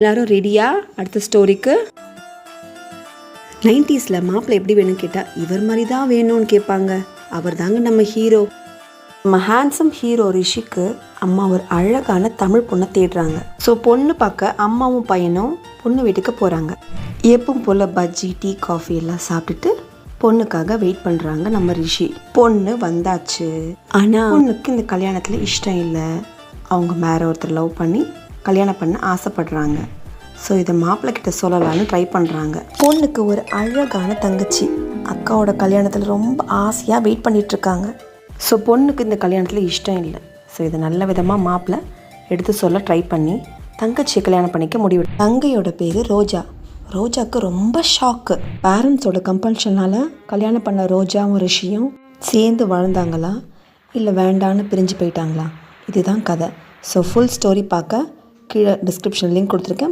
எல்லாரும் ரெடியா அடுத்த ஸ்டோரிக்கு? 90s மாப்பிள்ளை எப்படி வேணும்னு கேட்டால் இவர் மாதிரி தான் வேணும்னு கேட்பாங்க. அவர் தாங்க நம்ம ஹீரோ. நம்ம ஹேண்ட்ஸம் ஹீரோ ரிஷிக்கு அம்மா ஒரு அழகான தமிழ் பொண்ணை தேடுறாங்க. ஸோ பொண்ணு பார்க்க அம்மாவும் பையனும் பொண்ணு வீட்டுக்கு போகிறாங்க. எப்பவும் போல் பஜ்ஜி டீ காஃபி எல்லாம் சாப்பிட்டுட்டு பொண்ணுக்காக வெயிட் பண்ணுறாங்க நம்ம ரிஷி. பொண்ணு வந்தாச்சு. ஆனால் பொண்ணுக்கு இந்த கல்யாணத்தில் இஷ்டம் இல்லை. அவங்க வேற ஒருத்தர் லவ் பண்ணி கல்யாணம் பண்ண ஆசைப்படுறாங்க. ஸோ இதை மாப்பிள்ளை கிட்ட சொல்லலான்னு ட்ரை பண்ணுறாங்க. பொண்ணுக்கு ஒரு அழகான தங்கச்சி அக்காவோட கல்யாணத்தில் ரொம்ப ஆசையாக வெயிட் பண்ணிகிட்ருக்காங்க. ஸோ பொண்ணுக்கு இந்த கல்யாணத்தில் இஷ்டம் இல்லை. ஸோ இதை நல்ல விதமாக மாப்பிள்ளை எடுத்து சொல்ல ட்ரை பண்ணி தங்கச்சியை கல்யாணம் பண்ணிக்க முடிவு. தங்கையோட பேர் ரோஜா. ரோஜாவுக்கு ரொம்ப ஷாக்கு. பேரண்ட்ஸோட கம்பல்ஷனால் கல்யாணம் பண்ண ரோஜாவும் ரிஷியும் சேர்ந்து வாழ்ந்தாங்களா இல்லை வேண்டான்னு பிரிஞ்சு போயிட்டாங்களா? இதுதான் கதை. ஸோ ஃபுல் ஸ்டோரி பார்க்க கீழே டிஸ்கிரிப்ஷன் லிங்க் கொடுத்துருக்கேன்.